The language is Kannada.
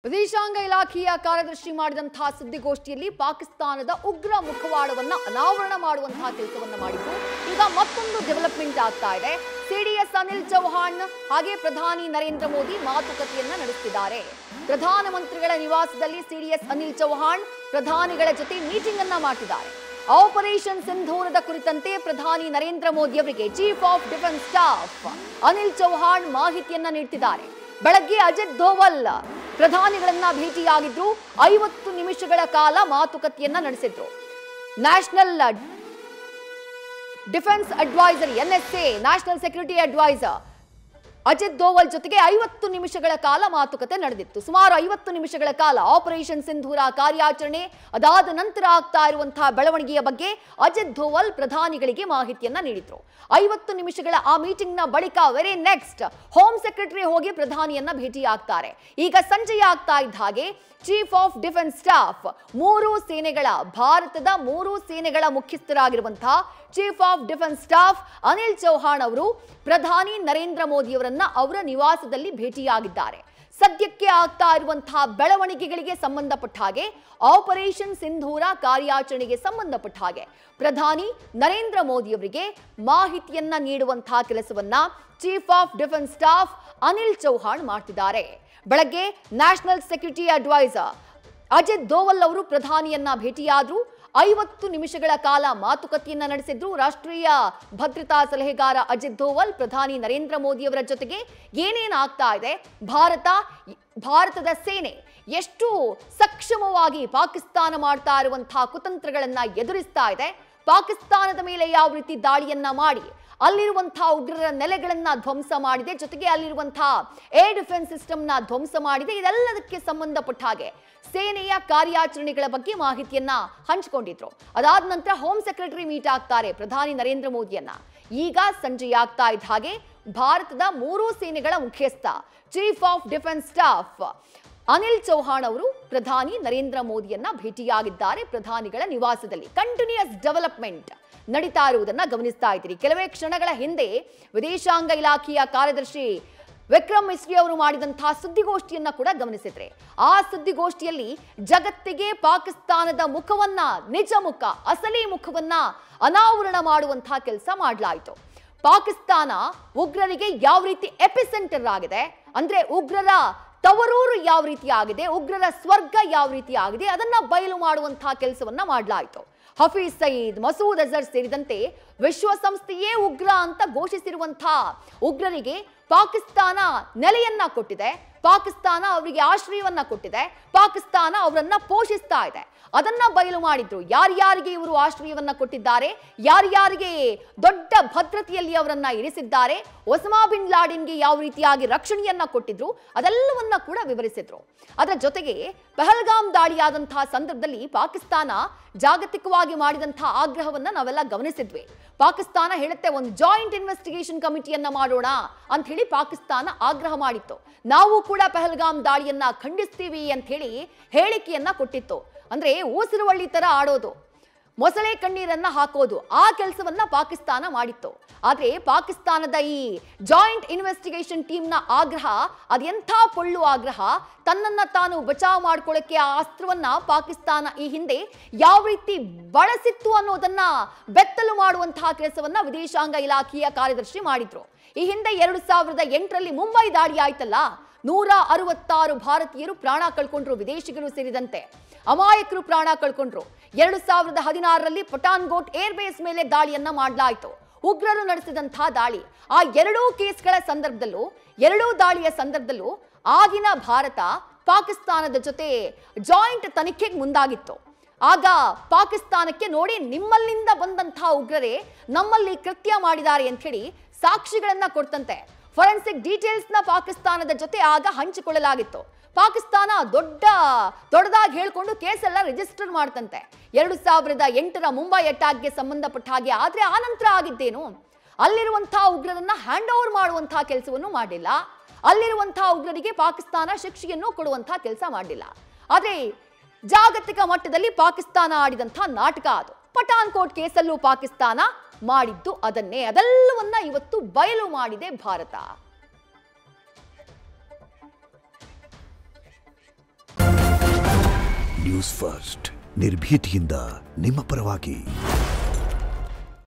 ವಿದೇಶಾಂಗ ಇಲಾಖೆಯ ಕಾರ್ಯದರ್ಶಿ ಮಾಡಿದಂತಹ ಸುದ್ದಿಗೋಷ್ಠಿಯಲ್ಲಿ ಪಾಕಿಸ್ತಾನದ ಉಗ್ರ ಮುಖವಾಡವನ್ನ ಅನಾವರಣ ಮಾಡುವಂತಹ ಕೆಲಸವನ್ನ ಮಾಡಿದ್ರು. ಈಗ ಮತ್ತೊಂದು ಡೆವಲಪ್ಮೆಂಟ್ ಆಗ್ತಾ ಇದೆ. ಸಿಡಿಎಸ್ ಅನಿಲ್ ಚೌಹಾಣ್ ಹಾಗೆ ಪ್ರಧಾನಿ ನರೇಂದ್ರ ಮೋದಿ ಮಾತುಕತೆಯನ್ನ ನಡೆಸುತ್ತಿದ್ದಾರೆ. ಪ್ರಧಾನಮಂತ್ರಿಗಳ ನಿವಾಸದಲ್ಲಿ ಸಿಡಿಎಸ್ ಅನಿಲ್ ಚೌಹಾಣ್ ಪ್ರಧಾನಿಗಳ ಜೊತೆ ಮೀಟಿಂಗ್ ಅನ್ನ ಮಾಡಿದ್ದಾರೆ. ಆಪರೇಷನ್ ಸಿಂಧೂರದ ಕುರಿತಂತೆ ಪ್ರಧಾನಿ ನರೇಂದ್ರ ಮೋದಿ ಅವರಿಗೆ chief of defence staff Anil Chauhan ಮಾಹಿತಿಯನ್ನ ನೀಡುತ್ತಿದ್ದಾರೆ. ಬೆಳಗ್ಗೆ ಅಜಿತ್ ದೋವಲ್ ಪ್ರಧಾನಿಗಳನ್ನ ಭೇಟಿಯಾಗಿದ್ರು. 50 ನಿಮಿಷಗಳ ಕಾಲ ಮಾತುಕತೆಯನ್ನ ನಡೆಸಿದ್ರು. National defence adviser NSA national security adviser Ajit Doval ಜೊತೆಗೆ 50 ನಿಮಿಷಗಳ ಕಾಲ ಮಾತುಕತೆ ನಡೆದಿತ್ತು. ಸುಮಾರು 50 ನಿಮಿಷಗಳ ಕಾಲ ಆಪರೇಷನ್ ಸಿಂಧೂರ ಕಾರ್ಯಾಚರಣೆ ಅದಾದ ನಂತರ ಆಗ್ತಾ ಇರುವಂತಹ ಬೆಳವಣಿಗೆಯ ಬಗ್ಗೆ ಅಜಿತ್ ದೋವಲ್ ಪ್ರಧಾನಿಗಳಿಗೆ ಮಾಹಿತಿಯನ್ನ ನೀಡಿದ್ರು. 50 ನಿಮಿಷಗಳ ಆ ಮೀಟಿಂಗ್ ನ ಬಳಿಕ ವೆರಿ ನೆಕ್ಸ್ಟ್ ಹೋಮ್ ಸೆಕ್ರೆಟರಿ ಹೋಗಿ ಪ್ರಧಾನಿಯನ್ನ ಭೇಟಿಯಾಗ್ತಾರೆ. ಈಗ ಸಂಜೆ ಆಗ್ತಾ ಇದ್ದ ಹಾಗೆ ಚೀಫ್ ಆಫ್ ಡಿಫೆನ್ಸ್ ಸ್ಟಾಫ್ ಭಾರತದ 3 ಸೇನೆಗಳ ಮುಖ್ಯಸ್ಥರಾಗಿರುವಂತಹ chief of defence staff Anil Chauhan ಅವರು ಪ್ರಧಾನಿ ನರೇಂದ್ರ ಮೋದಿ ಅವರನ್ನ ಅವರ ನಿವಾಸದಲ್ಲಿ ಭೇಟಿಯಾಗಿದ್ದಾರೆ. ಸದ್ಯಕ್ಕೆ ಆಗ್ತಾ ಇರುವಂತಹ ಬೆಳವಣಿಗೆಗಳಿಗೆ ಸಂಬಂಧಪಟ್ಟ ಹಾಗೆ ಆಪರೇಷನ್ ಸಿಂಧೂರ ಕಾರ್ಯಾಚರಣೆಗೆ ಸಂಬಂಧಪಟ್ಟ ಹಾಗೆ ಪ್ರಧಾನಿ ನರೇಂದ್ರ ಮೋದಿ ಅವರಿಗೆ ಮಾಹಿತಿಯನ್ನ ನೀಡುವಂತಹ ಕೆಲಸವನ್ನ chief of defence staff Anil Chauhan ಮಾಡ್ತಿದ್ದಾರೆ. ಬೆಳಗ್ಗೆ national security adviser Ajit Doval ಅವರು ಪ್ರಧಾನಿಯನ್ನ ಭೇಟಿಯಾದ್ರು. 50 ನಿಮಿಷಗಳ ಕಾಲ ಮಾತುಕತೆಯನ್ನ ನಡೆಸಿದ್ರು. ರಾಷ್ಟ್ರೀಯ ಭದ್ರತಾ ಸಲಹೆಗಾರ ಅಜಿತ್ ದೋವಲ್ ಪ್ರಧಾನಿ ನರೇಂದ್ರ ಮೋದಿ ಅವರ ಜೊತೆಗೆ ಏನೇನಾಗ್ತಾ ಇದೆ, ಭಾರತದ ಸೇನೆ ಎಷ್ಟು ಸಕ್ಷಮವಾಗಿ ಪಾಕಿಸ್ತಾನ ಮಾಡ್ತಾ ಇರುವಂತಹ ಕುತಂತ್ರಗಳನ್ನ ಎದುರಿಸ್ತಾ ಇದೆ, ಪಾಕಿಸ್ತಾನದ ಮೇಲೆ ಯಾವ ರೀತಿ ದಾಳಿಯನ್ನ ಮಾಡಿ ಅಲ್ಲಿರುವಂತಹ ಉಗ್ರರ ನೆಲೆಗಳನ್ನ ಧ್ವಂಸ ಮಾಡಿದೆ, ಜೊತೆಗೆ ಅಲ್ಲಿರುವಂತಹ ಏರ್ ಡಿಫೆನ್ಸ್ ಸಿಸ್ಟಮ್ನ ಧ್ವಂಸ ಮಾಡಿದೆ. ಇದೆಲ್ಲದಕ್ಕೆ ಸಂಬಂಧಪಟ್ಟ ಹಾಗೆ ಸೇನೆಯ ಕಾರ್ಯಾಚರಣೆಗಳ ಬಗ್ಗೆ ಮಾಹಿತಿಯನ್ನ ಹಂಚಿಕೊಂಡಿದ್ರು. ಅದಾದ ನಂತರ ಹೋಮ್ ಸೆಕ್ರೆಟರಿ ಮೀಟ್ ಆಗ್ತಾರೆ ಪ್ರಧಾನಿ ನರೇಂದ್ರ ಮೋದಿಯನ್ನ. ಈಗ ಸಂಜೆ ಆಗ್ತಾ ಇದ್ದ ಹಾಗೆ ಭಾರತದ 3 ಸೇನೆಗಳ ಮುಖ್ಯಸ್ಥ chief of defence staff Anil Chauhan ಅವರು ಪ್ರಧಾನಿ ನರೇಂದ್ರ ಮೋದಿಯನ್ನ ಭೇಟಿಯಾಗಿದ್ದಾರೆ. ಪ್ರಧಾನಿಗಳ ನಿವಾಸದಲ್ಲಿ ಕಂಟಿನ್ಯೂಸ್ ಡೆವಲಪ್ಮೆಂಟ್ ನಡೀತಾ ಇರುವುದನ್ನ ಗಮನಿಸ್ತಾ ಇದ್ದೀರಿ. ಕೆಲವೇ ಕ್ಷಣಗಳ ಹಿಂದೆ ವಿದೇಶಾಂಗ ಇಲಾಖೆಯ ಕಾರ್ಯದರ್ಶಿ ವಿಕ್ರಮ್ ಮಿಸ್ರಿ ಅವರು ಮಾಡಿದಂತಹ ಸುದ್ದಿಗೋಷ್ಠಿಯನ್ನ ಕೂಡ ಗಮನಿಸಿದ್ರೆ, ಆ ಸುದ್ದಿಗೋಷ್ಠಿಯಲ್ಲಿ ಜಗತ್ತಿಗೆ ಪಾಕಿಸ್ತಾನದ ಮುಖವನ್ನ, ನಿಜ ಮುಖ, ಅಸಲಿ ಮುಖವನ್ನ ಅನಾವರಣ ಮಾಡುವಂತಹ ಕೆಲಸ ಮಾಡಲಾಯಿತು. ಪಾಕಿಸ್ತಾನ ಉಗ್ರರಿಗೆ ಯಾವ ರೀತಿ ಎಪಿಸೆಂಟರ್ ಆಗಿದೆ, ಅಂದ್ರೆ ಉಗ್ರರ ತವರೂರು ಯಾವ ರೀತಿ ಆಗಿದೆ, ಉಗ್ರರ ಸ್ವರ್ಗ ಯಾವ ರೀತಿ ಆಗಿದೆ, ಅದನ್ನ ಬಯಲು ಮಾಡುವಂತಹ ಕೆಲಸವನ್ನ ಮಾಡಲಾಯಿತು. ಹಫೀಜ್ ಸಯೀದ್, ಮಸೂದ್ ಅಜರ್ ಸೇರಿದಂತೆ ವಿಶ್ವಸಂಸ್ಥೆಯೇ ಉಗ್ರ ಅಂತ ಘೋಷಿಸಿರುವಂತಹ ಉಗ್ರರಿಗೆ ಪಾಕಿಸ್ತಾನ ನೆಲೆಯನ್ನ ಕೊಟ್ಟಿದೆ, ಪಾಕಿಸ್ತಾನ ಅವರಿಗೆ ಆಶ್ರಯವನ್ನ ಕೊಟ್ಟಿದೆ, ಪಾಕಿಸ್ತಾನ ಅವರನ್ನ ಪೋಷಿಸ್ತಾ ಇದೆ. ಅದನ್ನ ಬಯಲು ಮಾಡಿದ್ರು. ಯಾರ್ಯಾರಿಗೆ ಇವರು ಆಶ್ರಯವನ್ನ ಕೊಟ್ಟಿದ್ದಾರೆ, ಯಾರ್ಯಾರಿಗೆ ದೊಡ್ಡ ಭದ್ರತೆಯಲ್ಲಿ ಅವರನ್ನ ಇರಿಸಿದ್ದಾರೆ, ಒಸಾಮಾ ಬಿನ್ ಲಾಡೆನ್ಗೆ ಯಾವ ರೀತಿಯಾಗಿ ರಕ್ಷಣೆಯನ್ನ ಕೊಟ್ಟಿದ್ರು, ಅದೆಲ್ಲವನ್ನ ಕೂಡ ವಿವರಿಸಿದ್ರು. ಅದರ ಜೊತೆಗೆ ಪಹಲ್ಗಾಮ್ ದಾಳಿಯಾದಂತಹ ಸಂದರ್ಭದಲ್ಲಿ ಪಾಕಿಸ್ತಾನ ಜಾಗತಿಕವಾಗಿ ಮಾಡಿದಂತಹ ಆಗ್ರಹವನ್ನ ನಾವೆಲ್ಲ ಗಮನಿಸಿದ್ವಿ. ಪಾಕಿಸ್ತಾನ ಹೇಳುತ್ತೆ ಒಂದು ಜಾಯಿಂಟ್ ಇನ್ವೆಸ್ಟಿಗೇಷನ್ ಕಮಿಟಿಯನ್ನ ಮಾಡೋಣ ಅಂತ ಹೇಳಿ ಪಾಕಿಸ್ತಾನ ಆಗ್ರಹ ಮಾಡಿತ್ತು. ನಾವು ಕೂಡ ಪಹಲ್ಗಾಮ್ ದಾಳಿಯನ್ನ ಖಂಡಿಸ್ತೀವಿ ಅಂತ ಹೇಳಿ ಹೇಳಿಕೆಯನ್ನ ಕೊಟ್ಟಿತ್ತು. ಅಂದ್ರೆ ಊಸಿರುವಳ್ಳಿ ತರ ಆಡೋದು, ಮೊಸಳೆ ಕಣ್ಣೀರನ್ನ ಹಾಕೋದು, ಆ ಕೆಲಸವನ್ನ ಪಾಕಿಸ್ತಾನ ಮಾಡಿತ್ತು. ಆದ್ರೆ ಪಾಕಿಸ್ತಾನದ ಈ ಜಾಯಿಂಟ್ ಇನ್ವೆಸ್ಟಿಗೇಷನ್ ಟೀಮ್ನ ಆಗ್ರಹ ಅದೆಂಥ ಪೊಳ್ಳು ಆಗ್ರಹ. ತನ್ನನ್ನ ತಾನು ಬಚಾವ್ ಮಾಡ್ಕೊಳ್ಳಕ್ಕೆ ಆ ಅಸ್ತ್ರವನ್ನ ಪಾಕಿಸ್ತಾನ ಈ ಹಿಂದೆ ಯಾವ ರೀತಿ ಬಳಸಿತ್ತು ಅನ್ನೋದನ್ನ ಬೆತ್ತಲು ಮಾಡುವಂತಹ ಕೆಲಸವನ್ನ ವಿದೇಶಾಂಗ ಇಲಾಖೆಯ ಕಾರ್ಯದರ್ಶಿ ಮಾಡಿದ್ರು. ಈ ಹಿಂದೆ 2008ರಲ್ಲಿ ಮುಂಬೈ ದಾಳಿ ಆಯ್ತಲ್ಲ, 166 ಭಾರತೀಯರು ಪ್ರಾಣ ಕಳ್ಕೊಂಡ್ರು, ವಿದೇಶಿಗರು ಸೇರಿದಂತೆ ಅಮಾಯಕರು ಪ್ರಾಣ ಕಳ್ಕೊಂಡ್ರು. 2016ರಲ್ಲಿ ಪಠಾನ್ಕೋಟ್ ಏರ್ ಬೇಸ್ ಮೇಲೆ ದಾಳಿಯನ್ನ ಮಾಡಲಾಯಿತು, ಉಗ್ರರು ನಡೆಸಿದಂತಹ ದಾಳಿ. ಆ 2 ಕೇಸ್ಗಳ ಸಂದರ್ಭದಲ್ಲೂ, 2 ದಾಳಿಯ ಸಂದರ್ಭದಲ್ಲೂ ಆಗಿನ ಭಾರತ ಪಾಕಿಸ್ತಾನದ ಜೊತೆ ಜಾಯಿಂಟ್ ತನಿಖೆಗೆ ಮುಂದಾಗಿತ್ತು. ಆಗ ಪಾಕಿಸ್ತಾನಕ್ಕೆ ನೋಡಿ ನಿಮ್ಮಲ್ಲಿಂದ ಬಂದಂತಹ ಉಗ್ರರೇ ನಮ್ಮಲ್ಲಿ ಕೃತ್ಯ ಮಾಡಿದ್ದಾರೆ ಅಂತ ಹೇಳಿ ಸಾಕ್ಷಿಗಳನ್ನ ಕೊಡ್ತಂತೆ. ಫೊರೆನ್ಸಿಕ್ ಡೀಟೇಲ್ಸ್ ನ ಪಾಕಿಸ್ತಾನದ ಜೊತೆ ಆಗ ಹಂಚಿಕೊಳ್ಳಲಾಗಿತ್ತು. ಪಾಕಿಸ್ತಾನ ದೊಡ್ಡದಾಗಿ ಹೇಳ್ಕೊಂಡು ಕೇಸೆಲ್ಲ ರಿಜಿಸ್ಟರ್ ಮಾಡ್ತಂತೆ. 2008ರ ಮುಂಬೈ ಅಟ್ಯಾಕ್ಗೆ ಸಂಬಂಧಪಟ್ಟ ಹಾಗೆ. ಆದ್ರೆ ಆ ನಂತರ ಆಗಿದ್ದೇನು, ಅಲ್ಲಿರುವಂತಹ ಉಗ್ರರನ್ನ ಹ್ಯಾಂಡ್ ಓವರ್ ಮಾಡುವಂತಹ ಕೆಲಸವನ್ನು ಮಾಡಿಲ್ಲ, ಅಲ್ಲಿರುವಂತಹ ಉಗ್ರರಿಗೆ ಪಾಕಿಸ್ತಾನ ಶಿಕ್ಷೆಯನ್ನು ಕೊಡುವಂತಹ ಕೆಲಸ ಮಾಡಲಿಲ್ಲ. ಆದ್ರೆ ಜಾಗತಿಕ ಮಟ್ಟದಲ್ಲಿ ಪಾಕಿಸ್ತಾನ ಆಡಿದಂತಹ ನಾಟಕ ಅದು. ಪಠಾನ್ಕೋಟ್ ಕೇಸಲ್ಲೂ ಪಾಕಿಸ್ತಾನ ಮಾಡಿದ್ದು ಅದನ್ನೇ. ಅದೆಲ್ಲವನ್ನ ಇವತ್ತು ಬಯಲು ಮಾಡಿದೆ ಭಾರತ. ನ್ಯೂಸ್ ಫಸ್ಟ್ ನಿರ್ಭೀತಿಯಿಂದ ನಿಮ್ಮ ಪರವಾಗಿ.